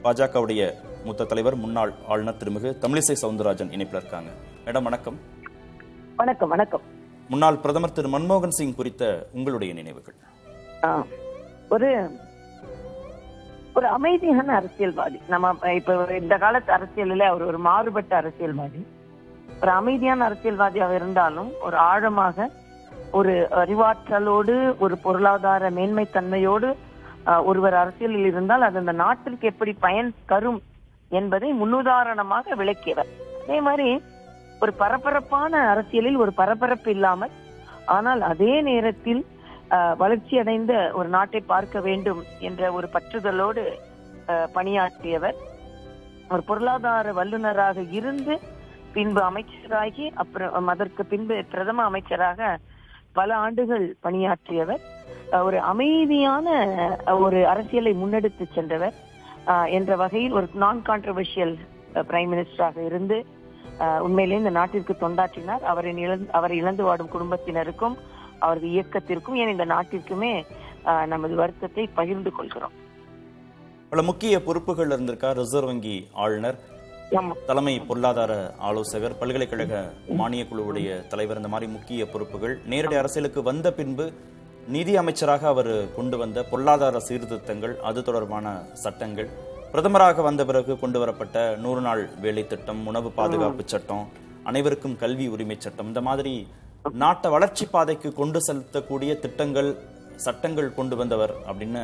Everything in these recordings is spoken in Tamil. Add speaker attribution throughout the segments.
Speaker 1: பாஜகவுடைய மூத்த தலைவர் முன்னாள் ஆளுநர் திருமிகு தமிழிசை சவுந்தரராஜன் இணைப்பில் இருக்காங்க. மேடம் வணக்கம்.
Speaker 2: வணக்கம். வணக்கம்.
Speaker 1: முன்னாள் பிரதமர் திரு மன்மோகன் சிங் குறித்த உங்களுடைய நினைவுகள்.
Speaker 2: ஒரு ஒரு அமைதியான அரசியல்வாதி. நம்ம இப்ப இந்த காலத்து அரசியலில் அவர் ஒரு மாறுபட்ட அரசியல்வாதி. ஒரு அமைதியான அரசியல்வாதியாக இருந்தாலும் ஒரு ஆழமாக ஒரு அறிவாற்றலோடு ஒரு பொருளாதார மேன்மைத்தன்மையோடு ஒருவர் அரசியலில் இருந்தால் அது அந்த நாட்டிற்கு எப்படி பயன் தரும் என்பதை முன்னுதாரணமாக விளக்கியவர். அதே மாதிரி ஒரு பரபரப்பான அரசியலில் ஒரு பரபரப்பு இல்லாமல் ஆனால் அதே நேரத்தில் வளர்ச்சி அடைந்த ஒரு நாட்டை பார்க்க வேண்டும் என்ற ஒரு பற்றுதலோடு பணியாற்றியவர். ஒரு பொருளாதார வல்லுநராக இருந்து பின்பு அமைச்சராகி அப்புறம் அதற்கு பின்பு பிரதம அமைச்சராக பல ஆண்டுகள் பணியாற்றியவர். ஒரு அமைதியான ஒரு அரசியலை முன்னெடுத்து சென்றவர் என்ற வகையில் ஒரு நான் கான்ட்ரவர்ஷியல் பிரைம் மினிஸ்டராக இருந்து உண்மையிலே இந்த நாட்டிற்கு தொண்டாற்றினார். அவரை இழந்து வாடும் குடும்பத்தினருக்கும் அவரது இயக்கத்திற்கும் ஏன் இந்த நாட்டிற்குமே நமது வருத்தத்தை பகிர்ந்து கொள்கிறோம்.
Speaker 1: பல முக்கிய பொறுப்புகள் இருந்திருக்கார். ரிசர்வ் வங்கி ஆளுநர், தலைமை பொருளாதார ஆலோசகர், பல்கலைக்கழக மானிய குழுவுடைய தலைவர், இந்த மாதிரி முக்கிய பொறுப்புகள். நேரடி அரசியலுக்கு வந்த பின்பு நிதி அமைச்சராக அவர் கொண்டு வந்த பொருளாதார சீர்திருத்தங்கள், அது தொடர்பான சட்டங்கள், பிரதமராக வந்த பிறகு கொண்டு வரப்பட்ட 100 நாள் வேலை திட்டம், உணவு பாதுகாப்பு சட்டம், அனைவருக்கும் கல்வி உரிமை சட்டம், இந்த மாதிரி நாட்டை வளர்ச்சி பாதைக்கு கொண்டு செலுத்தக்கூடிய திட்டங்கள், சட்டங்கள் கொண்டு வந்தவர் அப்படின்னு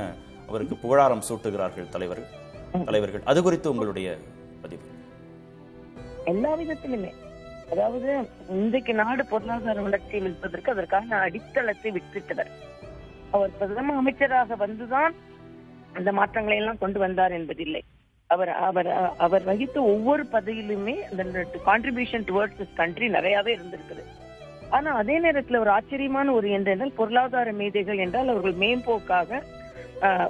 Speaker 1: அவருக்கு புகழாரம் சூட்டுகிறார்கள் தலைவர்கள். அது குறித்து உங்களுடைய பதிவு.
Speaker 2: எல்லா விதத்திலுமே, அதாவது இன்றைக்கு நாடு பொருளாதார வளர்ச்சியில் இருப்பதற்கு அதற்கான அடித்தளத்தை விட்டுட்டவர். அவர் பிரதம அமைச்சராக வந்துதான் அந்த மாற்றங்களை எல்லாம் கொண்டு வந்தார் என்பதில்லை. அவர் வகித்த ஒவ்வொரு பதவியிலுமே அந்த கான்ட்ரிபியூஷன் டுவர்ட்ஸ் திஸ் கண்ட்ரி நிறையவே இருந்திருக்குது. ஆனா அதே நேரத்துல ஒரு ஆச்சரியமான ஒரு என்றால் பொருளாதார மேதைகள் என்றால் அவர்கள் மேம்போக்காக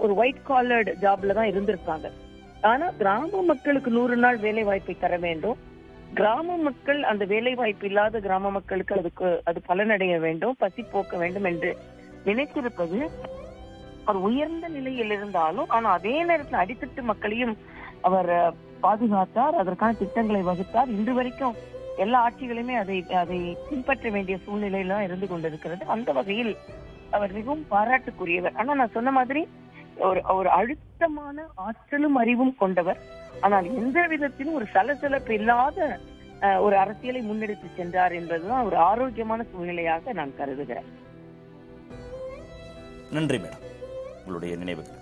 Speaker 2: ஒரு ஒயிட் காலர்டு ஜாப்ல தான் இருந்திருக்காங்க. ஆனா கிராம மக்களுக்கு 100 நாள் வேலை வாய்ப்பை தர வேண்டும், கிராம மக்கள் அந்த வேலை வாய்ப்பு இல்லாத கிராம மக்களுக்கு அது பலனடைய வேண்டும், பசி போக்க வேண்டும் என்று நினைத்திருப்பது அவர் உயர்ந்த நிலையில் இருந்தாலும் ஆனா அதே நேரத்தில் அடித்தட்டு மக்களையும் அவர் பாதுகாத்தார், அதற்கான திட்டங்களை வகுத்தார். இன்று வரைக்கும் எல்லா ஆட்சிகளுமே அதை பின்பற்ற வேண்டிய சூழ்நிலையில இருந்து கொண்டிருக்கிறது. அந்த வகையில் அவர் மிகவும் பாராட்டுக்குரியவர். ஆனா நான் சொன்ன மாதிரி ஒரு அழுத்தமான ஆற்றலும் அறிவும் கொண்டவர். ஆனால் எந்த விதத்திலும் ஒரு சலசலப்பு இல்லாத ஒரு அரசியலை முன்னெடுத்து சென்றார் என்பதுதான் ஒரு ஆரோக்கியமான சூழ்நிலையாக நான் கருதுகிறேன்.
Speaker 1: நன்றி மேடம், உங்களுடைய நினைவுகள்.